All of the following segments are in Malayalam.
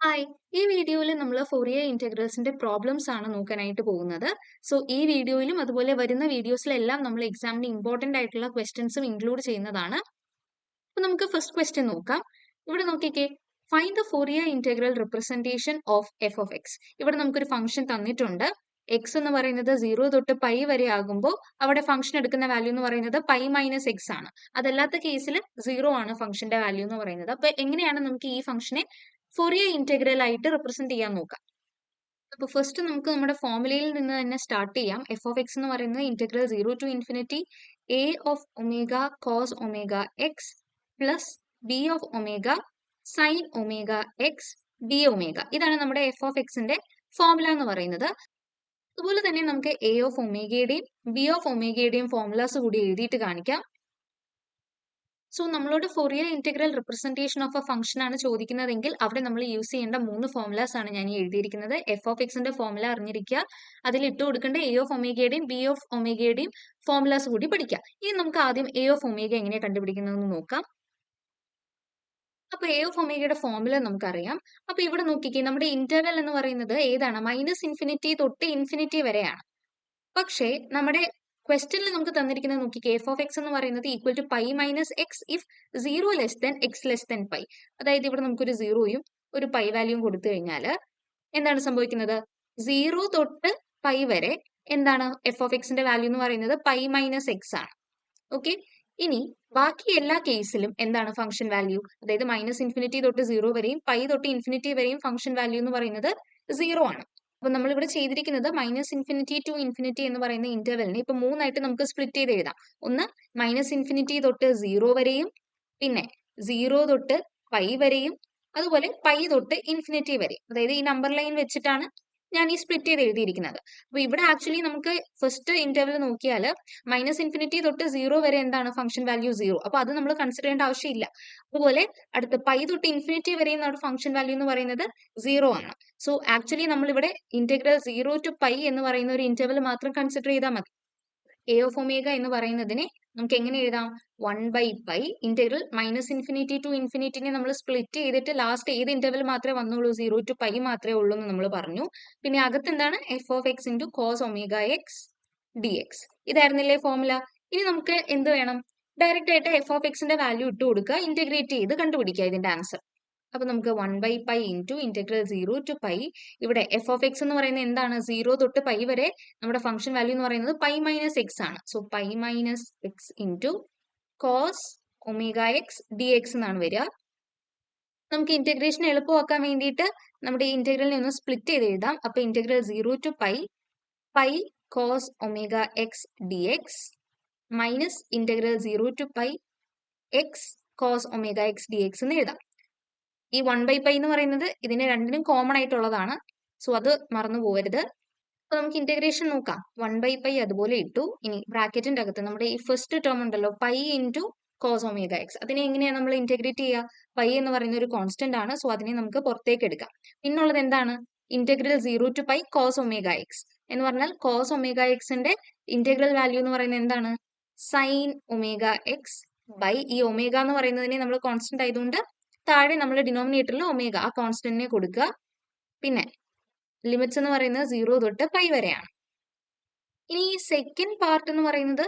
ഹായ്! ഈ വീഡിയോയിൽ നമ്മൾ ഫോറിയർ ഇന്റഗ്രൽസിന്റെ പ്രോബ്ലംസ് ആണ് നോക്കാനായിട്ട് പോകുന്നത്. സോ ഈ വീഡിയോയിലും അതുപോലെ വരുന്ന വീഡിയോസിലെല്ലാം നമ്മൾ എക്സാമിന് ഇമ്പോർട്ടന്റ് ആയിട്ടുള്ള ക്വസ്റ്റ്യൻസും ഇൻക്ലൂഡ് ചെയ്യുന്നതാണ്. അപ്പൊ നമുക്ക് ഫസ്റ്റ് ക്വസ്റ്റ്യൻ നോക്കാം. ഇവിടെ നോക്കിക്കേ, find the Fourier integral representation of F of X. ഇവിടെ നമുക്കൊരു ഫംഗ്ഷൻ തന്നിട്ടുണ്ട്. എക്സ് എന്ന് പറയുന്നത് 0 തൊട്ട് പൈ വരെ ആകുമ്പോൾ അവിടെ ഫംഗ്ഷൻ എടുക്കുന്ന വാല്യൂ എന്ന് പറയുന്നത് പൈ മൈനസ് എക്സ് ആണ്. അതല്ലാത്ത കേസിൽ 0 ആണ് ഫംഗ്ഷന്റെ വാല്യൂ എന്ന് പറയുന്നത്. അപ്പൊ എങ്ങനെയാണ് നമുക്ക് ഈ ഫംഗ്ഷനെ ഫോറിയർ ഇന്റഗ്രൽ ആയിട്ട് റിപ്രസെന്റ് ചെയ്യാൻ നോക്കാം. അപ്പൊ ഫസ്റ്റ് നമുക്ക് നമ്മുടെ ഫോർമുലയിൽ നിന്ന് തന്നെ സ്റ്റാർട്ട് ചെയ്യാം. എഫ് ഓഫ് എക്സ് എന്ന് പറയുന്നത് integral 0 to infinity A of omega cos omega X plus B of omega sine omega X D omega. ഇതാണ് നമ്മുടെ എഫ് ഓഫ് എക്സിന്റെ ഫോർമുല എന്ന് പറയുന്നത്. അതുപോലെ തന്നെ നമുക്ക് എ ഓഫ് ഒമേഗയുടെയും ബി ഓഫ് ഒമേഗയുടെയും ഫോർമുലാസ് കൂടി എഴുതിയിട്ട് കാണിക്കാം. സോ നമ്മളോട് Fourier integral representation of a function ആണ് ചോദിക്കുന്നതെങ്കിൽ അവിടെ നമ്മൾ യൂസ് ചെയ്യേണ്ട 3 ഫോർമുലാസ് ആണ് ഞാൻ ഈ എഴുതിയിരിക്കുന്നത്. എഫ് ഓഫ് എക്സിന്റെ ഫോർമുല അറിഞ്ഞിരിക്കുക, അതിൽ ഇട്ട് കൊടുക്കേണ്ട എ ഓഫ് ഒമേഗയുടെയും ബി ഓഫ് ഒമേഗയുടെയും ഫോർമുലാസ് കൂടി പഠിക്കാം. ഇനി നമുക്ക് ആദ്യം എ ഓഫ് ഒമേഗ എങ്ങനെ കണ്ടുപിടിക്കുന്നതെന്ന് നോക്കാം. അപ്പൊ എ ഓഫ് ഒമേഗയുടെ ഫോർമുല നമുക്കറിയാം. അപ്പൊ ഇവിടെ നോക്കിക്കേ, നമ്മുടെ ഇന്റർവെൽ എന്ന് പറയുന്നത് ഏതാണ്? മൈനസ് ഇൻഫിനിറ്റി തൊട്ട് ഇൻഫിനിറ്റി വരെയാണ്. പക്ഷേ നമ്മുടെ ക്വസ്റ്റ്യനിൽ നമുക്ക് തന്നിരിക്കുന്നത് നോക്കിക്കേ, എഫ് ഓഫ് എക്സ് എന്ന് പറയുന്നത് equal to pi minus x if 0 less than x less than pi. അതായത് ഇവിടെ നമുക്കൊരു 0യും ഒരു പൈ വാല്യൂയും കൊടുത്തു കഴിഞ്ഞാൽ എന്താണ് സംഭവിക്കുന്നത്? 0 തൊട്ട് പൈ വരെ എന്താണ് എഫ് ഓഫ് എക്സിന്റെ വാല്യൂ എന്ന് പറയുന്നത് പൈ മൈനസ് എക്സ് ആണ്. ഓക്കെ, ഇനി ബാക്കി എല്ലാ കേസിലും എന്താണ് ഫംഗ്ഷൻ വാല്യൂ? അതായത് മൈനസ് ഇൻഫിനിറ്റി തൊട്ട് 0 വരെയും പൈ തൊട്ട് ഇൻഫിനിറ്റി വരെയും ഫംഗ്ഷൻ വാല്യൂ എന്ന് പറയുന്നത് 0 ആണ്. അപ്പൊ നമ്മൾ ഇവിടെ ചെയ്തിരിക്കുന്നത് മൈനസ് ഇൻഫിനിറ്റി ടു ഇൻഫിനിറ്റി എന്ന് പറയുന്ന ഇന്റർവെലിനെ ഇപ്പൊ 3 ആയിട്ട് നമുക്ക് സ്പ്ലിറ്റ് ചെയ്ത് എഴുതാം. ഒന്ന് മൈനസ് ഇൻഫിനിറ്റി തൊട്ട് 0 വരെയും, പിന്നെ 0 തൊട്ട് പൈ വരെയും, അതുപോലെ പൈ തൊട്ട് ഇൻഫിനിറ്റി വരെയും. അതായത് ഈ നമ്പർ ലൈൻ വെച്ചിട്ടാണ് ഞാൻ ഈ സ്പ്ലിറ്റ് ചെയ്ത് എഴുതിയിരിക്കുന്നത്. അപ്പൊ ഇവിടെ ആക്ച്വലി നമുക്ക് ഫസ്റ്റ് ഇന്റർവെൽ നോക്കിയാൽ മൈനസ് ഇൻഫിനിറ്റി തൊട്ട് 0 വരെ എന്താണ് ഫംഗ്ഷൻ വാല്യൂ 0. അപ്പൊ അത് നമ്മൾ കൺസിഡർ ചെയ്യേണ്ട ആവശ്യമില്ല. അതുപോലെ അടുത്ത പൈ തൊട്ട് ഇൻഫിനിറ്റി വരെയും നമ്മുടെ ഫംഗ്ഷൻ വാല്യൂ എന്ന് പറയുന്നത് 0 ആണ്. സോ ആക്ച്വലി നമ്മൾ ഇവിടെ ഇന്റഗ്രൽ 0 ടു പൈ എന്ന് പറയുന്ന ഒരു ഇന്റർവെൽ മാത്രം കൺസിഡർ ചെയ്താൽ മതി. എ ഓഫ് ഒമേഗ എന്ന് പറയുന്നതിനെ നമുക്ക് എങ്ങനെ എഴുതാം? 1 by pi integral minus infinity to ഇൻഫിനിറ്റിനെ നമ്മൾ സ്പ്ലിറ്റ് ചെയ്തിട്ട് ലാസ്റ്റ് ഏത് ഇന്റർവെൽ മാത്രമേ വന്നുള്ളൂ? 0 ടു പൈ മാത്രമേ ഉള്ളൂ എന്ന് നമ്മൾ പറഞ്ഞു. പിന്നെ അകത്ത് എന്താണ്? F of X into cos omega X D X. ഇതായിരുന്നില്ലേ ഫോർമുല? ഇനി നമുക്ക് എന്ത് വേണം? ഡയറക്റ്റ് ആയിട്ട് എഫ് ഓഫ് എക്സിന്റെ വാല്യൂ ഇട്ട് കൊടുക്കുക, ഇന്റഗ്രേറ്റ് ചെയ്ത് കണ്ടുപിടിക്കുക ഇതിന്റെ ആൻസർ. അപ്പൊ നമുക്ക് 1 by pi into integral 0 to pi. ഇവിടെ എഫ് ഓഫ് എക്സ് എന്ന് പറയുന്നത് എന്താണ്? 0 തൊട്ട് പൈ വരെ നമ്മുടെ ഫംഗ്ഷൻ വാല്യൂ എന്ന് പറയുന്നത് പൈ മൈനസ് എക്സ് ആണ്. So pi minus X into cos omega X D x എന്നാണ് വരിക. നമുക്ക് ഇന്റഗ്രേഷൻ എളുപ്പമാക്കാൻ വേണ്ടിയിട്ട് നമ്മുടെ ഈ ഇന്റഗ്രലിനെ ഒന്ന് സ്പ്ലിറ്റ് ചെയ്ത് എഴുതാം. അപ്പൊ integral 0 to pi pi cos omega X D X minus integral 0 to pi x cos omega X D X എന്ന് എഴുതാം. ഈ 1 ബൈ പൈ എന്ന് പറയുന്നത് ഇതിന് രണ്ടിനും കോമൺ ആയിട്ടുള്ളതാണ്. സോ അത് മറന്നു പോകരുത്. അപ്പൊ നമുക്ക് ഇന്റഗ്രേഷൻ നോക്കാം. 1 ബൈ പൈ അതുപോലെ ഇട്ടു. ഇനി ബ്രാക്കറ്റിന്റെ അകത്ത് നമ്മുടെ ഈ ഫസ്റ്റ് ടേം ഉണ്ടല്ലോ, pi into cos omega x, അതിനെ എങ്ങനെയാണ് നമ്മൾ ഇന്റഗ്രേറ്റ് ചെയ്യുക? പൈ എന്ന് പറയുന്ന ഒരു കോൺസ്റ്റന്റ് ആണ്. സോ അതിനെ നമുക്ക് പുറത്തേക്ക് എടുക്കാം. പിന്നുള്ളത് എന്താണ്? Integral 0 to pi cos omega X എന്ന് പറഞ്ഞാൽ കോസ് ഒമേഗ എക്സിന്റെ ഇന്റഗ്രൽ വാല്യൂ എന്ന് പറയുന്നത് എന്താണ്? സൈൻ ഒമേഗ എക്സ് ബൈ ഈ ഒമേഗ എന്ന് പറയുന്നതിനെ നമ്മൾ കോൺസ്റ്റന്റ് ആയതുകൊണ്ട് താഴെ നമ്മൾ ഡിനോമിനേറ്ററിൽ ഒമേഗ ആ കോൺസ്റ്റന്റിനെ കൊടുക്കുക. പിന്നെ ലിമിറ്റ്സ് എന്ന് പറയുന്നത് 0 തൊട്ട് പൈ വരെയാണ്. ഇനി ഈ സെക്കൻഡ് പാർട്ട് എന്ന് പറയുന്നത്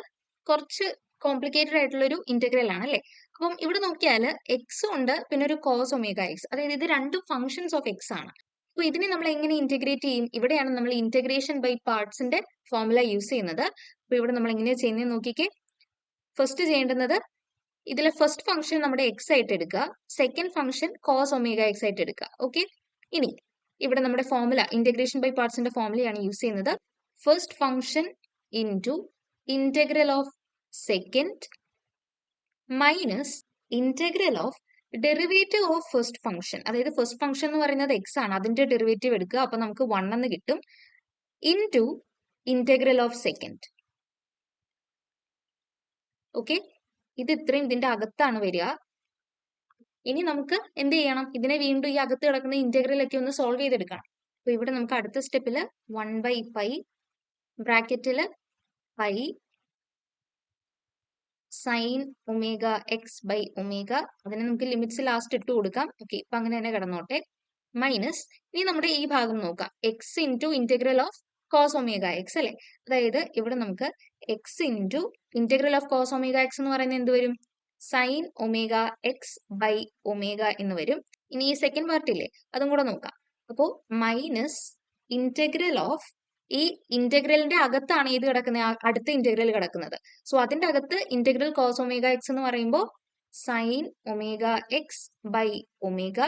കുറച്ച് കോംപ്ലിക്കേറ്റഡ് ആയിട്ടുള്ള ഒരു ഇന്റഗ്രൽ ആണ് അല്ലെ. അപ്പം ഇവിടെ നോക്കിയാൽ എക്സ് ഉണ്ട്, പിന്നെ ഒരു കോസ് ഒമേഗ എക്സ്, അതായത് ഇത് രണ്ടും ഫംഗ്ഷൻസ് ഓഫ് എക്സ് ആണ്. അപ്പൊ ഇതിനെ നമ്മൾ എങ്ങനെ ഇന്റഗ്രേറ്റ് ചെയ്യും? ഇവിടെയാണ് നമ്മൾ ഇന്റഗ്രേഷൻ ബൈ പാർട്സിന്റെ ഫോർമുല യൂസ് ചെയ്യുന്നത്. അപ്പൊ ഇവിടെ നമ്മൾ എങ്ങനെയാ ചെയ്യുന്നത് നോക്കിക്കേ. ഫസ്റ്റ് ചെയ്യേണ്ടുന്നത് ഇതിലെ ഫസ്റ്റ് ഫംഗ്ഷൻ നമ്മുടെ എക്സ് ആയിട്ട് എടുക്കുക, second function cos omega x ആയിട്ട് എടുക്കുക. ഓക്കെ, ഇനി ഇവിടെ നമ്മുടെ ഫോർമുല ഇന്റഗ്രേഷൻ ബൈ പാർട്സിന്റെ ഫോർമുലയാണ് യൂസ് ചെയ്യുന്നത്. First function into integral of second minus integral of derivative of first function. അതായത് ഫസ്റ്റ് ഫംഗ്ഷൻ എന്ന് പറയുന്നത് എക്സ് ആണ്, അതിന്റെ ഡെറിവേറ്റീവ് എടുക്കുക. അപ്പൊ നമുക്ക് 1 എന്ന് കിട്ടും. Into integral of second. Okay, ഇത് ഇത്രയും ഇതിന്റെ അകത്താണ് വരിക. ഇനി നമുക്ക് എന്ത് ചെയ്യണം? ഇതിനെ വീണ്ടും ഈ അകത്ത് കിടക്കുന്ന ഇന്റഗ്രൽ ഒക്കെ ഒന്ന് സോൾവ് ചെയ്തെടുക്കണം. അപ്പൊ ഇവിടെ നമുക്ക് അടുത്ത സ്റ്റെപ്പിൽ 1 ബൈ പൈ ബ്രാക്കറ്റില് pi sine omega X by omega, അതിനെ നമുക്ക് ലിമിറ്റ്സ് ലാസ്റ്റ് ഇട്ട് കൊടുക്കാം. ഓക്കെ, ഇപ്പൊ അങ്ങനെ തന്നെ കിടന്നോട്ടെ. മൈനസ് ഇനി നമ്മുടെ ഈ ഭാഗം നോക്കാം x into integral of cos omega x അല്ലെ. അതായത് ഇവിടെ നമുക്ക് x into integral of cos omega X എന്ന് പറയുന്നത് എന്ത് വരും? Sine omega X by omega എന്ന് വരും. ഇനി ഈ സെക്കൻഡ് പാർട്ട് ഇല്ലേ, അതും കൂടെ നോക്കാം. അപ്പോൾ മൈനസ് ഇന്റഗ്രൽ ഓഫ്, ഈ ഇന്റഗ്രലിന്റെ അകത്താണ് ഏത് കിടക്കുന്നത്? അടുത്ത ഇന്റഗ്രൽ കിടക്കുന്നത്. സോ അതിന്റെ അകത്ത് ഇന്റഗ്രൽ കോസ് ഒമേഗ എക്സ് എന്ന് പറയുമ്പോൾ sine omega X by omega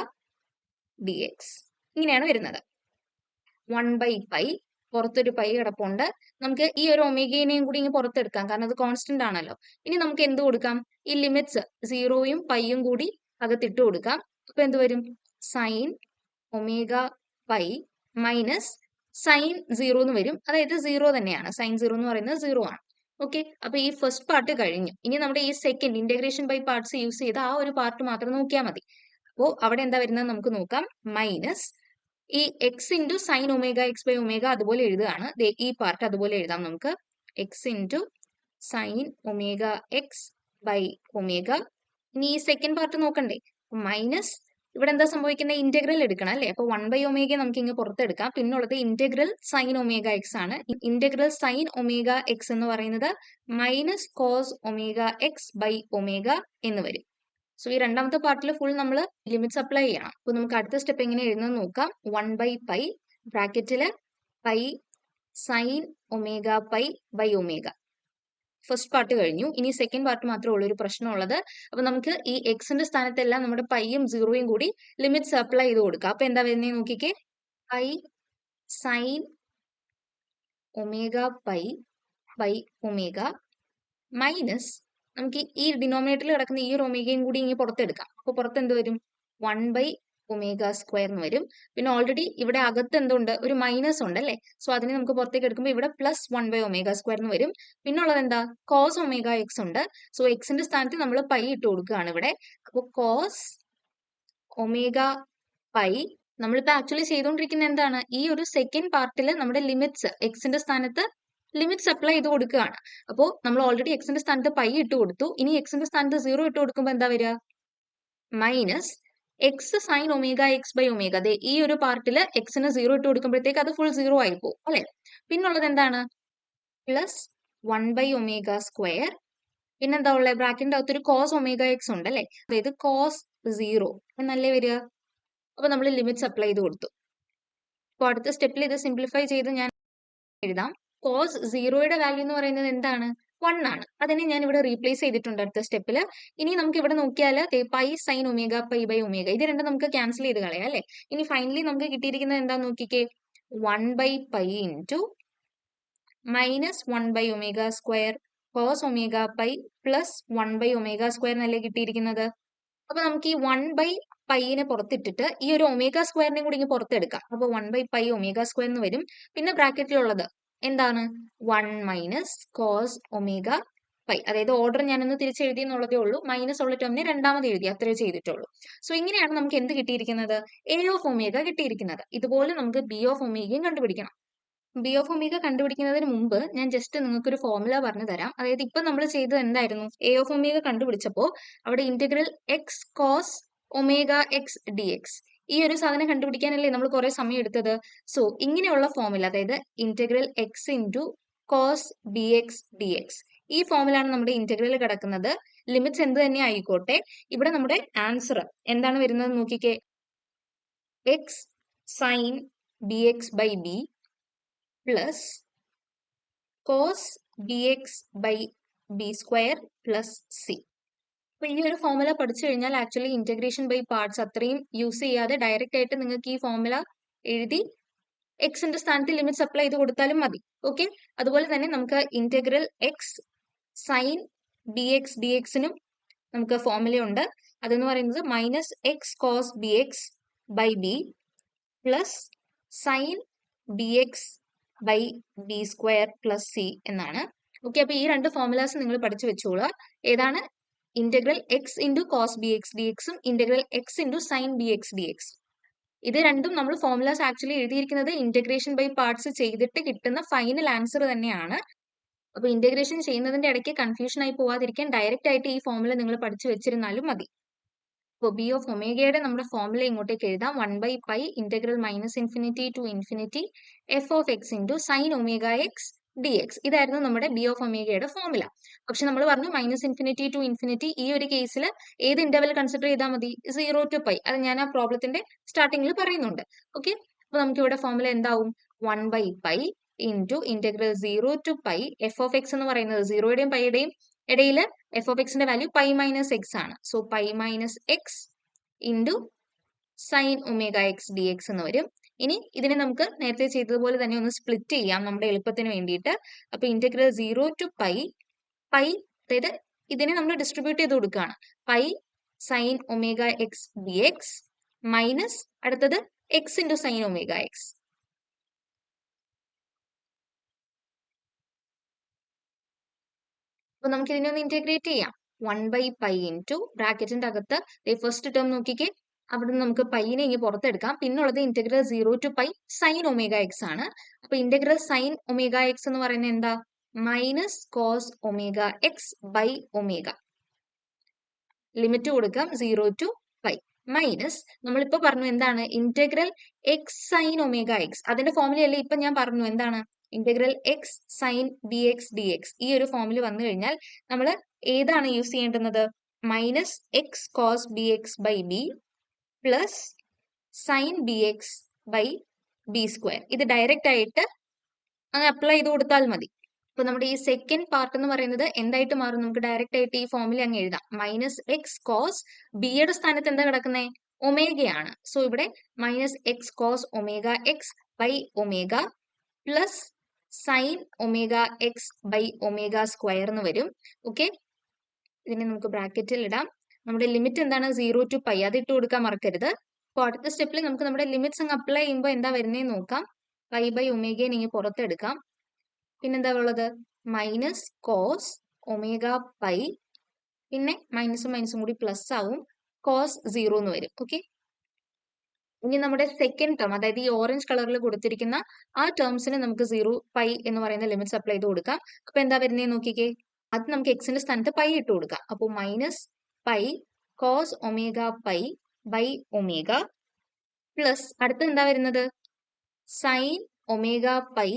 d x ഇങ്ങനെയാണ് വരുന്നത്. 1/π, പുറത്തൊരു പൈ കിടപ്പുണ്ട്. നമുക്ക് ഈ ഒരു ഒമേഗേനെയും കൂടി ഇങ്ങനെ പുറത്തെടുക്കാം, കാരണം അത് കോൺസ്റ്റന്റ് ആണല്ലോ. ഇനി നമുക്ക് എന്ത് കൊടുക്കാം? ഈ ലിമിറ്റ്സ് സീറോയും പൈയും കൂടി അകത്തിട്ട് കൊടുക്കാം. അപ്പൊ എന്ത് വരും? Sine omega pi minus sign zero എന്ന് വരും. അതായത് സീറോ തന്നെയാണ്, സൈൻ സീറോ എന്ന് പറയുന്നത് സീറോ ആണ്. ഓക്കെ, അപ്പൊ ഈ ഫസ്റ്റ് പാർട്ട് കഴിഞ്ഞു. ഇനി നമ്മുടെ ഈ second integration by parts use ചെയ്ത് ആ ഒരു പാർട്ട് മാത്രം നോക്കിയാൽ മതി. അപ്പോൾ അവിടെ എന്താ വരുന്നത് നമുക്ക് നോക്കാം. മൈനസ് ഈ x into sine omega X by omega അതുപോലെ എഴുതുകയാണ്. ഈ പാർട്ട് അതുപോലെ എഴുതാം നമുക്ക്. X into sine omega X by omega. ഇനി ഈ സെക്കൻഡ് പാർട്ട് നോക്കണ്ടേ? മൈനസ് ഇവിടെ എന്താ സംഭവിക്കുന്നത്? ഇന്റഗ്രൽ എടുക്കണം അല്ലേ? അപ്പൊ 1/ω നമുക്ക് ഇങ്ങ് പുറത്തെടുക്കാം. പിന്നുള്ളത് ഇന്റഗ്രൽ സൈൻ ഒമേഗ എക്സ് ആണ്. ഇന്റഗ്രൽ സൈൻ ഒമേഗ എക്സ് എന്ന് പറയുന്നത് minus cos omega X by omega എന്ന് വരും. സോ ഈ രണ്ടാമത്തെ പാർട്ടിൽ ഫുൾ നമ്മൾ ലിമിറ്റ്സ് അപ്ലൈ ചെയ്യണം. അപ്പൊ നമുക്ക് അടുത്ത സ്റ്റെപ്പ് എങ്ങനെ എഴുതുന്നത് നോക്കാം. 1/π ബ്രാക്കറ്റില് pi sine omega pi by omega. First part കഴിഞ്ഞു. ഇനി സെക്കൻഡ് പാർട്ട് മാത്രമേ ഉള്ളൂ ഒരു പ്രശ്നമുള്ളത്. അപ്പൊ നമുക്ക് ഈ എക്സിന്റെ സ്ഥാനത്തെല്ലാം നമ്മുടെ പൈയും സീറോയും കൂടി ലിമിറ്റ്സ് അപ്ലൈ ചെയ്ത് കൊടുക്കാം. അപ്പൊ എന്താ വരുന്നത് നോക്കിക്കേ. Pi sine omega pi by omega minus നമുക്ക് ഈ ഡിനോമിനേറ്ററിൽ കിടക്കുന്ന ഈ ഒരു ഒമേഗയും കൂടി ഇങ്ങനെ പുറത്തെടുക്കാം. അപ്പൊ പുറത്ത് എന്ത് വരും? 1/ω² എന്ന് വരും. പിന്നെ ഓൾറെഡി ഇവിടെ അകത്ത് എന്തുണ്ട്? ഒരു മൈനസ് ഉണ്ട് അല്ലേ? സോ അതിനെ നമുക്ക് പുറത്തേക്ക് എടുക്കുമ്പോൾ ഇവിടെ പ്ലസ് 1/ω² എന്ന് വരും. പിന്നെ ഉള്ളത് എന്താ? കോസ് ഒമേഗ എക്സ് ഉണ്ട്. സോ എക്സിന്റെ സ്ഥാനത്ത് നമ്മൾ പൈ ഇട്ട് കൊടുക്കുകയാണ് ഇവിടെ. അപ്പോൾ കോസ് ഒമേഗ പൈ. നമ്മളിപ്പോ ആക്ച്വലി ചെയ്തുകൊണ്ടിരിക്കുന്നത് എന്താണ്? ഈ ഒരു സെക്കൻഡ് പാർട്ടിൽ നമ്മുടെ ലിമിറ്റ്സ് എക്സിന്റെ സ്ഥാനത്ത് ലിമിറ്റ്സ് അപ്ലൈ ചെയ്ത് കൊടുക്കുകയാണ്. അപ്പോൾ നമ്മൾ ഓൾറെഡി എക്സിന്റെ സ്ഥാനത്ത് പൈ ഇട്ട് കൊടുത്തു. ഇനി എക്സിന്റെ സ്ഥാനത്ത് സീറോ ഇട്ട് കൊടുക്കുമ്പോൾ എന്താ വരിക? Minus x sine omega X by omega. അതെ, ഈ ഒരു പാർട്ടിൽ എക്സിന് സീറോ ഇട്ട് കൊടുക്കുമ്പോഴത്തേക്ക് അത് ഫുൾ സീറോ ആയി പോകും അല്ലെ? പിന്നുള്ളത് എന്താണ്? പ്ലസ് 1/ω². പിന്നെന്താ ഉള്ളത്? ബ്രാക്കറ്റിന്റെ അകത്തൊരു കോസ് ഒമേഗ എക്സ് ഉണ്ട് അല്ലെ? അതായത് കോസ് സീറോ എന്നല്ലേ വരിക? അപ്പൊ നമ്മൾ ലിമിറ്റ്സ് അപ്ലൈ ചെയ്ത് കൊടുത്തു. അപ്പൊ അടുത്ത സ്റ്റെപ്പിൽ ഇത് സിംപ്ലിഫൈ ചെയ്ത് ഞാൻ എഴുതാം. കോസ് സീറോയുടെ വാല്യൂ എന്ന് പറയുന്നത് എന്താണ്? 1 ആണ്. അതിനെ ഞാൻ ഇവിടെ റീപ്ലേസ് ചെയ്തിട്ടുണ്ട് അടുത്ത സ്റ്റെപ്പിൽ. ഇനി നമുക്ക് ഇവിടെ നോക്കിയാൽ pi sine omega pi by omega ഇത് രണ്ടും നമുക്ക് ക്യാൻസൽ ചെയ്ത് കളയാം അല്ലെ? ഇനി ഫൈനലി നമുക്ക് കിട്ടിയിരിക്കുന്നത് എന്താന്ന് നോക്കിക്കേ. 1/π into minus 1/ω² cos omega pi plus 1/ω² എന്നല്ലേ കിട്ടിയിരിക്കുന്നത്. അപ്പൊ നമുക്ക് ഈ 1/πനെ പുറത്തിട്ടിട്ട് ഈ ഒരു ഒമേഗ² കൂടി ഇങ്ങനെ പുറത്തെടുക്കാം. അപ്പൊ 1/πω² എന്ന് വരും. പിന്നെ ബ്രാക്കറ്റിലുള്ളത് എന്താണ്? 1 മൈനസ് കോസ് ഒമേഗ പൈ. അതായത് ഓർഡർ ഞാനൊന്ന് തിരിച്ചെഴുതി എന്നുള്ളതേ ഉള്ളൂ. മൈനസ് ഉള്ള ടേമിനെ രണ്ടാമത് എഴുതി, അത്രേ ചെയ്തിട്ടുള്ളൂ. സോ ഇങ്ങനെയാണ് നമുക്ക് എന്ത് കിട്ടിയിരിക്കുന്നത്? എ ഓഫ് ഒമേഗ കിട്ടിയിരിക്കുന്നത്. ഇതുപോലെ നമുക്ക് ബി ഓഫ് ഒമേഗയും കണ്ടുപിടിക്കണം. ബി ഓഫ് ഒമേഗ കണ്ടുപിടിക്കുന്നതിന് മുമ്പ് ഞാൻ ജസ്റ്റ് നിങ്ങൾക്ക് ഒരു ഫോർമുല പറഞ്ഞു തരാം. അതായത് ഇപ്പൊ നമ്മൾ ചെയ്തത് എന്തായിരുന്നു? എ ഓഫ് ഒമേഗ കണ്ടുപിടിച്ചപ്പോൾ അവിടെ integral x cos omega X D X ഈ ഒരു സാധനം കണ്ടുപിടിക്കാനല്ലേ നമ്മൾ കുറെ സമയം എടുത്തത്. സോ ഇങ്ങനെയുള്ള ഫോർമുല, അതായത് integral X into cos B X D X, ഈ ഫോമിലാണ് നമ്മുടെ ഇന്റഗ്രൽ കിടക്കുന്നത്. ലിമിറ്റ്സ് എന്ത് തന്നെ ആയിക്കോട്ടെ, ഇവിടെ നമ്മുടെ ആൻസർ എന്താണ് വരുന്നത് നോക്കിക്കേ. X sine B X by B plus cos B X by B square plus c. അപ്പൊ ഈ ഒരു ഫോർമുല പഠിച്ചു കഴിഞ്ഞാൽ ആക്ച്വലി ഇന്റഗ്രേഷൻ ബൈ പാർട്സ് അത്രയും യൂസ് ചെയ്യാതെ ഡയറക്റ്റ് ആയിട്ട് നിങ്ങൾക്ക് ഈ ഫോർമുല എഴുതി എക്സിന്റെ സ്ഥാനത്ത് ലിമിറ്റ്സ് അപ്ലൈ ചെയ്ത് കൊടുത്താലും മതി. ഓക്കെ, അതുപോലെ തന്നെ നമുക്ക് integral X sine B X D എക്സിനും നമുക്ക് ഫോർമുല ഉണ്ട്. അതെന്ന് പറയുന്നത് minus X cos B X by B plus sine B X by B square plus C എന്നാണ്. ഓക്കെ, അപ്പൊ ഈ രണ്ട് ഫോർമുലാസ് നിങ്ങൾ പഠിച്ചു വെച്ചോളുക. ഏതാണ്? Integral X into cos B X D എക്സും integral X into sine B X D X. ഇത് രണ്ടും നമ്മൾ ഫോർമുലാസ് ആക്ച്വലി എഴുതിയിരിക്കുന്നത് ഇന്റഗ്രേഷൻ ബൈ പാർട്സ് ചെയ്തിട്ട് കിട്ടുന്ന ഫൈനൽ ആൻസർ തന്നെയാണ്. അപ്പൊ ഇന്റഗ്രേഷൻ ചെയ്യുന്നതിന്റെ ഇടയ്ക്ക് കൺഫ്യൂഷൻ ആയി പോവാതിരിക്കാൻ ഡയറക്റ്റ് ആയിട്ട് ഈ ഫോർമുല നിങ്ങൾ പഠിച്ചു വെച്ചിരുന്നാലും മതി. അപ്പോൾ ബി ഓഫ് ഒമേഗയുടെ നമ്മുടെ ഫോർമുല ഇങ്ങോട്ടേക്ക് എഴുതാം 1/π integral -∞ to infinity F of X into sine omega X D X. ഇതായിരുന്നു നമ്മുടെ ബി ഓഫ് ഒമേഗയുടെ ഫോർമുല. പക്ഷെ നമ്മൾ പറഞ്ഞു -∞ ടു ഇൻഫിനിറ്റി ഈ ഒരു കേസിൽ ഏത് ഇന്റർവൽ കൺസിഡർ ചെയ്താൽ മതി? 0 to π. അത് ഞാൻ ആ പ്രോബ്ലത്തിന്റെ സ്റ്റാർട്ടിങ്ങിൽ പറയുന്നുണ്ട്. ഓക്കെ, അപ്പൊ നമുക്ക് ഇവിടെ ഫോർമുല എന്താവും? 1/π into integral 0 to π F of X എന്ന് പറയുന്നത് 0യുടെയും പൈയുടെയും ഇടയിൽ എഫ് ഓഫ് എക്സിന്റെ വാല്യൂ π മൈനസ് എക്സ് ആണ്. So π minus X into sine omega X D X എന്ന് വരും. ഇനി ഇതിനെ നമുക്ക് നേരത്തെ ചെയ്തതുപോലെ തന്നെ ഒന്ന് സ്പ്ലിറ്റ് ചെയ്യാം നമ്മുടെ എളുപ്പത്തിന് വേണ്ടിയിട്ട്. അപ്പൊ ഇന്റഗ്രൽ 0 to π അതായത് ഇതിനെ നമ്മൾ ഡിസ്ട്രിബ്യൂട്ട് ചെയ്ത് കൊടുക്കുകയാണ്. π sine omega X D X minus അടുത്തത് X into sine omega X. അപ്പൊ നമുക്ക് ഇതിനെ ഒന്ന് ഇന്റഗ്രേറ്റ് ചെയ്യാം. 1/π ഇൻറ്റു ബ്രാക്കറ്റിന്റെ അകത്ത് ഫസ്റ്റ് ടേം നോക്കിക്കേ, അവിടെ നിന്ന് നമുക്ക് പൈനെ ഇനി പുറത്തെടുക്കാം. പിന്നുള്ളത് integral 0 to π sine omega X ആണ്. അപ്പൊ ഇന്റഗ്രൽ സൈൻ ഒമേഗ എക്സ് എന്ന് പറയുന്നത് എന്താ? Minus cos omega X by omega. Limit കൊടുക്കാം 0 to π മൈനസ് നമ്മളിപ്പോ പറഞ്ഞു എന്താണ്? Integral X sine omega X. അതിന്റെ ഫോർമുലയല്ലേ ഇപ്പൊ ഞാൻ പറഞ്ഞു എന്താണ്? Integral X sine B X D X. ഈ ഒരു ഫോർമുല വന്നു കഴിഞ്ഞാൽ നമ്മൾ ഏതാണ് യൂസ് ചെയ്യേണ്ടുന്നത്? Minus X cos B X by B plus sine B X by B square. ഇത് ഡയറക്റ്റ് ആയിട്ട് അങ്ങ് അപ്ലൈ ചെയ്ത് കൊടുത്താൽ മതി. അപ്പൊ നമ്മുടെ ഈ സെക്കൻഡ് പാർട്ട് എന്ന് പറയുന്നത് എന്തായിട്ട് മാറും? നമുക്ക് ഡയറക്റ്റ് ആയിട്ട് ഈ ഫോർമുല അങ്ങ് എഴുതാം. മൈനസ് എക്സ് കോസ് ബിയുടെ സ്ഥാനത്ത് എന്താ കിടക്കുന്നത്? ഒമേഗയാണ്. സോ ഇവിടെ minus X cos omega X by omega plus sine omega X by omega square എന്ന് വരും. ഓക്കെ, ഇതിനെ നമുക്ക് ബ്രാക്കറ്റിൽ ഇടാം. നമ്മുടെ ലിമിറ്റ് എന്താണ്? 0 to π. അത് ഇട്ട് കൊടുക്കാൻ മറക്കരുത്. അപ്പോൾ അടുത്ത സ്റ്റെപ്പിൽ നമുക്ക് നമ്മുടെ ലിമിറ്റ്സ് അങ്ങ് അപ്ലൈ ചെയ്യുമ്പോൾ എന്താ വരുന്നതെന്ന് നോക്കാം. π ബൈ ഒമേഗയെ ഇങ്ങനെ പുറത്തെടുക്കാം. പിന്നെന്താ ഉള്ളത്? മൈനസ് കോസ് ഒമേഗ പൈ, പിന്നെ മൈനസും മൈനസും കൂടി പ്ലസ് ആവും, കോസ് 0 എന്ന് വരും. ഓക്കെ, ഇനി നമ്മുടെ സെക്കൻഡ് ടേം, അതായത് ഈ ഓറഞ്ച് കളറിൽ കൊടുത്തിരിക്കുന്ന ആ ടേംസിന് നമുക്ക് 0 π എന്ന് പറയുന്ന ലിമിറ്റ്സ് അപ്ലൈ ചെയ്ത് കൊടുക്കാം. അപ്പൊ എന്താ വരുന്നതെന്ന് നോക്കിക്കേ. അത് നമുക്ക് എക്സിന്റെ സ്ഥാനത്ത് പൈ ഇട്ട് കൊടുക്കാം. അപ്പോൾ minus pi cos omega pi by omega plus അടുത്ത് എന്താ വരുന്നത്? Sine omega pi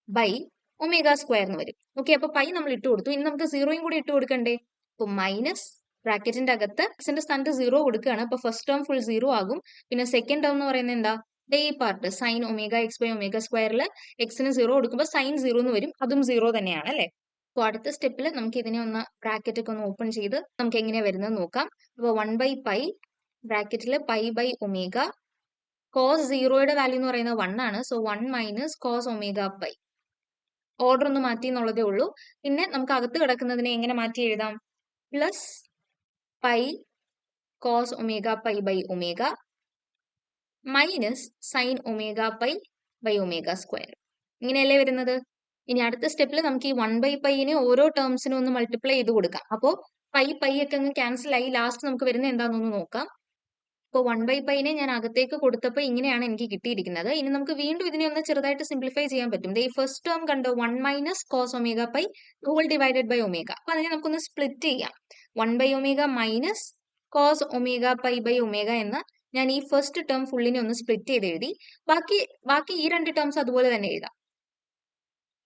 by omega square എന്ന് വരും. ഓക്കെ, അപ്പൊ പൈ നമ്മൾ ഇട്ട് കൊടുത്തു. ഇനി നമുക്ക് 0യും കൂടി ഇട്ട് കൊടുക്കണ്ടേ? അപ്പൊ മൈനസ് ബ്രാക്കറ്റിന്റെ അകത്ത് എക്സിന്റെ സ്ഥാനത്ത് 0 കൊടുക്കുകയാണ്. അപ്പൊ ഫസ്റ്റ് ടേം ഫുൾ 0 ആകും. പിന്നെ സെക്കൻഡ് ടേം എന്ന് പറയുന്നത് എന്താ? ഈ part sine omega X by omega സ്ക്വയറിൽ എക്സിന് 0 കൊടുക്കുമ്പോൾ സൈൻ 0 എന്ന് വരും. അതും 0 തന്നെയാണ് അല്ലെ? അപ്പോൾ അടുത്ത സ്റ്റെപ്പിൽ നമുക്ക് ഇതിനെ ഒന്ന് ബ്രാക്കറ്റ് ഒക്കെ ഒന്ന് ഓപ്പൺ ചെയ്ത് നമുക്ക് എങ്ങനെയാ വരുന്നത് നോക്കാം. അപ്പോൾ 1/π ബ്രാക്കറ്റിൽ പൈ ബൈ ഒമേഗ, കോസ് 0യുടെ വാല്യൂ എന്ന് പറയുന്നത് 1 ആണ്. So 1 minus cos omega pi. Order ഒന്ന് മാറ്റി എന്നുള്ളതേ ഉള്ളൂ. പിന്നെ നമുക്ക് അകത്ത് കിടക്കുന്നതിനെ എങ്ങനെ മാറ്റി എഴുതാം? Plus pi cos omega pi by omega minus sine omega pi by omega square. ഇങ്ങനെയല്ലേ വരുന്നത്? ഇനി അടുത്ത സ്റ്റെപ്പിൽ നമുക്ക് ഈ 1/πനെ ഓരോ ടേംസിനും ഒന്ന് മൾട്ടിപ്ലൈ ചെയ്ത് കൊടുക്കാം. അപ്പോൾ പൈ ഒക്കെ അങ്ങ് ക്യാൻസൽ ആയി. ലാസ്റ്റ് നമുക്ക് വരുന്നത് എന്താണെന്നൊന്ന് നോക്കാം. അപ്പോൾ 1/πനെ ഞാൻ അകത്തേക്ക് കൊടുത്തപ്പോൾ ഇങ്ങനെയാണ് എനിക്ക് കിട്ടിയിരിക്കുന്നത്. ഇനി നമുക്ക് വീണ്ടും ഇതിനെ ഒന്ന് ചെറുതായിട്ട് സിംപ്ലിഫൈ ചെയ്യാൻ പറ്റും. ഈ ഫസ്റ്റ് ടേം കണ്ടോ? 1 minus cos omega pi whole divided by omega. അപ്പൊ അതിനെ നമുക്കൊന്ന് സ്പ്ലിറ്റ് ചെയ്യാം. 1/ഒമേഗ minus cos omega pi by omega എന്ന് ഞാൻ ഈ ഫസ്റ്റ് ടേം ഫുള്ളിനെ ഒന്ന് സ്പ്ലിറ്റ് ചെയ്ത് എഴുതി. ബാക്കി ഈ രണ്ട് ടേംസ് അതുപോലെ തന്നെ എഴുതാം.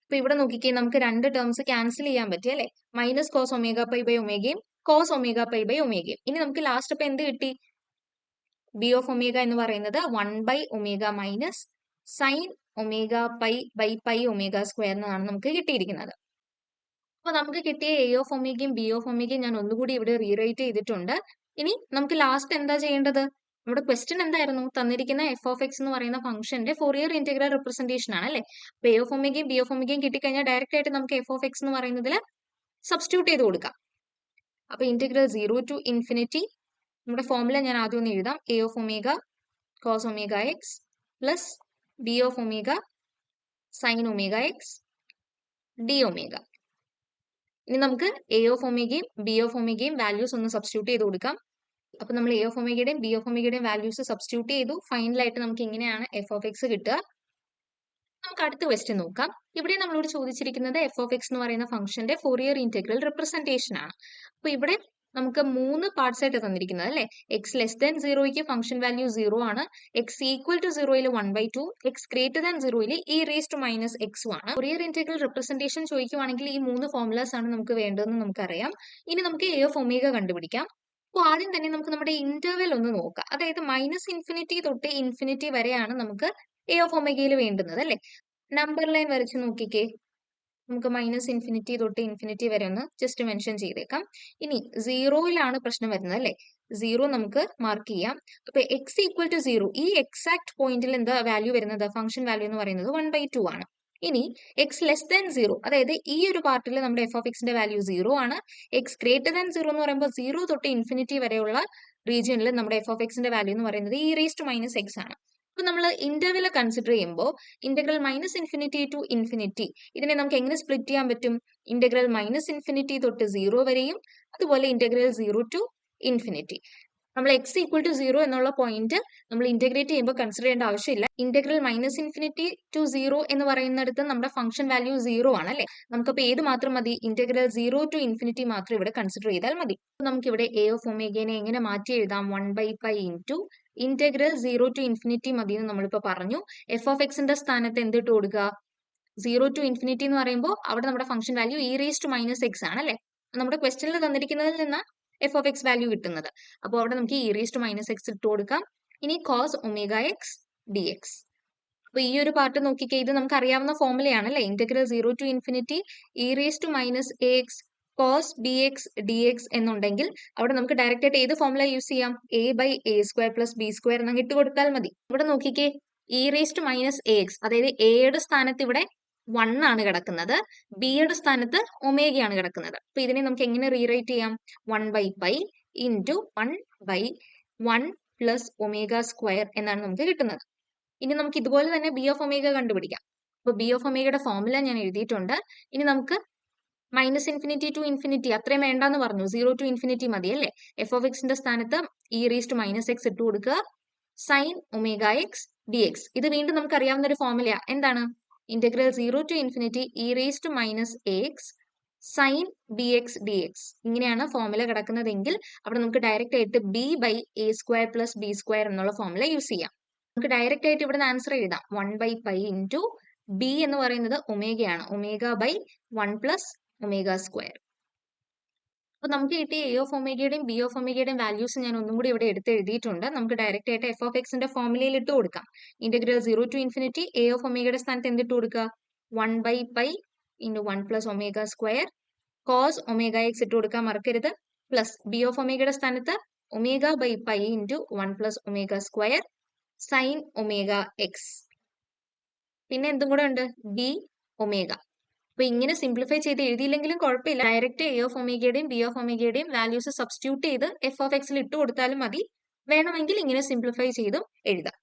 അപ്പൊ ഇവിടെ നോക്കിക്കേ, നമുക്ക് രണ്ട് ടേംസ് ക്യാൻസൽ ചെയ്യാൻ പറ്റും അല്ലെ? Minus cos omega pi by ഒമേഗയും കോസ് ഒമേഗ പൈ ബൈ ഒമേഗയും. ഇനി നമുക്ക് ലാസ്റ്റ് അപ്പൊ എന്ത് കിട്ടി? ബി ഓഫ് ഒമേഗ എന്ന് പറയുന്നത് 1/ഒമേഗ minus sine omega pi by pi omega square എന്നാണ് നമുക്ക് കിട്ടിയിരിക്കുന്നത്. അപ്പൊ നമുക്ക് കിട്ടിയ എ ഓഫ് ഒമേഗയും ബി ഓഫ് ഒമേഗയും ഞാൻ ഒന്നുകൂടി ഇവിടെ റീറൈറ്റ് ചെയ്തിട്ടുണ്ട്. ഇനി നമുക്ക് ലാസ്റ്റ് എന്താ ചെയ്യേണ്ടത്? നമ്മുടെ ക്വസ്റ്റ്യൻ എന്തായിരുന്നു? തന്നിരിക്കുന്ന എഫ് ഓഫ് എക്സ് എന്ന് പറയുന്ന ഫംഗ്ഷന്റെ ഫോറിയർ ഇന്റഗ്രൽ റെപ്രസെന്റേഷൻ ആണ് അല്ലെ? അപ്പൊ എ ഓഫ് ഒമേഗയും ബി ഓഫ് ഒമേഗയും കിട്ടിക്കഴിഞ്ഞാൽ ഡയറക്റ്റ് ആയിട്ട് നമുക്ക് എഫ് ഓഫ് എക്സ് എന്ന് പറയുന്നതിൽ സബ്സ്റ്റിറ്റ്യൂട്ട് ചെയ്ത് കൊടുക്കാം. അപ്പൊ ഇന്റഗ്രൽ 0 to ഇൻഫിനിറ്റി, നമ്മുടെ ഫോർമുല ഞാൻ ആദ്യം ഒന്ന് എഴുതാം. A of omega cos omega X plus B of omega sine omega X D omega. ഇനി നമുക്ക് എ ഓഫ് ഒമേഗയും ബി ഓഫ് ഒമേഗയും വാല്യൂസ് ഒന്ന് സബ്സ്റ്റിറ്റ്യൂട്ട് ചെയ്ത് കൊടുക്കാം. അപ്പൊ നമ്മൾ എ ഓഫ് ഒമേഗയുടെയും ബി ഓഫ് ഒമേഗയുടെയും വാല്യൂസ് സബ്സ്റ്റിറ്റ്യൂട്ട് ചെയ്തു. ഫൈനലായിട്ട് നമുക്ക് ഇങ്ങനെയാണ് എഫ് ഓഫ് എക്സ് കിട്ടുക. നമുക്ക് അടുത്ത ക്വസ്റ്റ്യൻ നോക്കാം. ഇവിടെ നമ്മളോട് ചോദിച്ചിരിക്കുന്നത് എഫ് ഓഫ് എക്സ് എന്ന് പറയുന്ന ഫംഗ്ഷന്റെ ഫോറിയർ ഇന്റഗ്രൽ റെപ്രസെന്റേഷൻ ആണ്. അപ്പൊ ഇവിടെ നമുക്ക് 3 പാർട്സ് ആയിട്ട് തന്നിരിക്കുന്നത് അല്ലേ? എക്സ് ലെസ് ദാൻ 0ക്ക് ഫംഗ്ഷൻ വാല്യൂ 0 ആണ്. എക്സ് ഈക്വൽ ടു 0യിൽ 1/2, എക്സ് ഗ്രേറ്റർ ദാൻ 0യിൽ e⁻x ആണ്. ഫൊറിയർ ഇന്റഗ്രൽ റെപ്രസെന്റേഷൻ ചോദിക്കുവാണെങ്കിൽ ഈ 3 ഫോർമുലാസ് ആണ് നമുക്ക് വേണ്ടതെന്ന് നമുക്കറിയാം. ഇനി നമുക്ക് എ ഓഫ് ഒമേഗ കണ്ടുപിടിക്കാം. അപ്പോൾ ആദ്യം തന്നെ നമുക്ക് നമ്മുടെ ഇന്റർവെൽ ഒന്ന് നോക്കാം. അതായത് -∞ തൊട്ട് ഇൻഫിനിറ്റി വരെയാണ് നമുക്ക് എ ഓഫ് ഒമേഗയിൽ വേണ്ടുന്നത് അല്ലേ? നമ്പർ ലൈൻ വരച്ച് നോക്കിക്കേ. നമുക്ക് -∞ തൊട്ട് ഇൻഫിനിറ്റി വരെ ഒന്ന് ജസ്റ്റ് മെൻഷൻ ചെയ്തേക്കാം. ഇനി 0യിലാണ് പ്രശ്നം വരുന്നത് അല്ലേ? 0 നമുക്ക് മാർക്ക് ചെയ്യാം. അപ്പൊ എക്സ് ഈക്വൽ ടു 0 ഈ എക്സാക്ട് പോയിന്റിൽ എന്താ വാല്യൂ വരുന്നത്? ഫംഗ്ഷൻ വാല്യൂ എന്ന് പറയുന്നത് 1/2 ആണ്. ഇനി എക്സ് ലെസ് ദാൻ 0, അതായത് ഈ ഒരു പാർട്ടിൽ നമ്മുടെ എഫ് ഓഫ് എക്സിന്റെ വാല്യൂ 0 ആണ്. എക്സ് ഗ്രേറ്റർ ദാൻ 0 എന്ന് പറയുമ്പോൾ 0 തൊട്ട് ഇൻഫിനിറ്റി വരെയുള്ള റീജിയനിൽ നമ്മുടെ എഫ് ഓഫ് എക്സിന്റെ വാല്യൂ എന്ന് പറയുന്നത് e⁻x ആണ്. അപ്പൊ നമ്മൾ ഇന്റർവെൽ കൺസിഡർ ചെയ്യുമ്പോൾ ഇന്റഗ്രൽ -∞ ടു ഇൻഫിനിറ്റി ഇതിനെ നമുക്ക് എങ്ങനെ സ്പ്ലിറ്റ് ചെയ്യാൻ പറ്റും? ഇന്റഗ്രൽ -∞ തൊട്ട് 0 വരെയും അതുപോലെ ഇന്റഗ്രൽ 0 ടു ഇൻഫിനിറ്റി. നമ്മൾ എക്സ് ഈക്വൽ ടു 0 എന്നുള്ള പോയിന്റ് നമ്മൾ ഇന്റഗ്രേറ്റ് ചെയ്യുമ്പോൾ കൺസിഡർ ചെയ്യേണ്ട ആവശ്യമില്ല. ഇന്റഗ്രൽ -∞ ടു 0 എന്ന് പറയുന്നിടത്ത് നമ്മുടെ ഫംഗ്ഷൻ വാല്യൂ 0 ആണ് അല്ലെ? നമുക്കപ്പോൾ ഏത് മാത്രം മതി? ഇന്റഗ്രൽ 0 ടു ഇൻഫിനിറ്റി മാത്രം ഇവിടെ കൺസിഡർ ചെയ്താൽ മതി. നമുക്ക് ഇവിടെ എ ഓഫ് ഒമേഗനെ എങ്ങനെ മാറ്റി എഴുതാം? 1/π ഇൻറ്റു ഇന്റഗ്രൽ 0 ടു ഇൻഫിനിറ്റി മതി എന്ന് നമ്മളിപ്പോൾ പറഞ്ഞു. എഫ് ഓഫ് എക്സിന്റെ സ്ഥാനത്ത് എന്തിട്ട് കൊടുക്കുക? 0 ടു ഇൻഫിനിറ്റി എന്ന് പറയുമ്പോൾ അവിടെ നമ്മുടെ ഫംഗ്ഷൻ വാല്യൂ e⁻x ആണ് അല്ലെ? നമ്മുടെ ക്വസ്റ്റനിൽ തന്നിരിക്കുന്നതിൽ നിന്ന് എഫ് ഓഫ് എക്സ് വാല്യൂ കിട്ടുന്നത്. അപ്പോൾ അവിടെ നമുക്ക് e⁻x ഇട്ട് കൊടുക്കാം. ഇനി cos ωx dx. അപ്പൊ ഈ ഒരു പാർട്ട് നോക്കിക്കേ, ഇത് നമുക്ക് അറിയാവുന്ന ഫോർമുലയാണ് അല്ലെ? Integral 0 to infinity e⁻ax cos bx dx എന്നുണ്ടെങ്കിൽ അവിടെ നമുക്ക് ഡയറക്റ്റ് ആയിട്ട് ഏത് ഫോർമുല യൂസ് ചെയ്യാം? a/a² + b² എന്നങ്ങ് ഇട്ട് കൊടുത്താൽ മതി. ഇവിടെ നോക്കിക്കേ, e⁻ax, അതായത് എയുടെ സ്ഥാനത്ത് ഇവിടെ 1 ആണ് കിടക്കുന്നത്, ബിയുടെ സ്ഥാനത്ത് ഒമേഗയാണ് കിടക്കുന്നത്. അപ്പൊ ഇതിനെ നമുക്ക് എങ്ങനെ റീറൈറ്റ് ചെയ്യാം? 1/π ഇൻറ്റു 1/1 + ω² എന്നാണ് നമുക്ക് കിട്ടുന്നത്. ഇനി നമുക്ക് ഇതുപോലെ തന്നെ ബി ഓഫ് ഒമേഗ കണ്ടുപിടിക്കാം. അപ്പൊ ബി ഓഫ് ഒമേഗയുടെ ഫോർമുല ഞാൻ എഴുതിയിട്ടുണ്ട്. ഇനി നമുക്ക് -∞ ടു ഇൻഫിനിറ്റി അത്രയും വേണ്ടെന്ന് പറഞ്ഞു, 0 ടു ഇൻഫിനിറ്റി മതി അല്ലേ? എഫ് ഓഫ് എക്സിന്റെ സ്ഥാനത്ത് e⁻x ഇട്ട് കൊടുക്കുക, sin ωx dx. ഇത് വീണ്ടും നമുക്ക് അറിയാവുന്ന ഒരു ഫോർമുല എന്താണ്? Integral 0 to infinity e⁻ax sin bx dx. ഇങ്ങനെയാണ് ഫോർമുല കിടക്കുന്നതെങ്കിൽ അവിടെ നമുക്ക് ഡയറക്റ്റ് ആയിട്ട് b/a² + b² എന്നുള്ള ഫോർമുല യൂസ് ചെയ്യാം. നമുക്ക് ഡയറക്റ്റ് ആയിട്ട് ഇവിടെ ആൻസർ എഴുതാം. 1/π ഇൻറ്റു ബി എന്ന് പറയുന്നത് ഒമേഗയാണ്, ω/1 + ω². അപ്പൊ നമുക്ക് കിട്ടിയ എ ഓഫ് ഒമേഗയുടെയും ബി ഓഫ് ഒമേഗയുടെയും വാല്യൂസ് ഞാൻ ഒന്നും കൂടി ഇവിടെ എടുത്ത് എഴുതിയിട്ടുണ്ട്. നമുക്ക് ഡയറക്റ്റ് ആയിട്ട് എഫ് ഓഫ് എക്സിന്റെ ഫോർമുലയിൽ ഇട്ട് കൊടുക്കാം. Integral 0 to infinity A of ഒമേഗയുടെ സ്ഥാനത്ത് എന്തിട്ട് കൊടുക്കുക? 1/π ഇൻറ്റു 1 + ω². cos ωx ഇട്ട് കൊടുക്കാൻ മറക്കരുത്. പ്ലസ് ബി ഓഫ് ഒമേഗയുടെ സ്ഥാനത്ത് ω/π ഇൻറ്റു 1 + ω². sin ωx. പിന്നെ എന്തും കൂടെ ഉണ്ട്? B omega. അപ്പൊ ഇങ്ങനെ സിംപ്ലിഫൈ ചെയ്ത് എഴുതിയില്ലെങ്കിലും കുഴപ്പമില്ല. ഡയറക്റ്റ് എ ഓഫ് ഒമേഗയുടെയും ബി ഓഫ് ഒമേഗയുടെയും വാല്യൂസ് സബ്സ്റ്റിറ്റ്യൂട്ട് ചെയ്ത് എഫ് ഓഫ് എക്സിൽ ഇട്ട് കൊടുത്താലും മതി. വേണമെങ്കിൽ ഇങ്ങനെ സിംപ്ലിഫൈ ചെയ്തും എഴുതാം.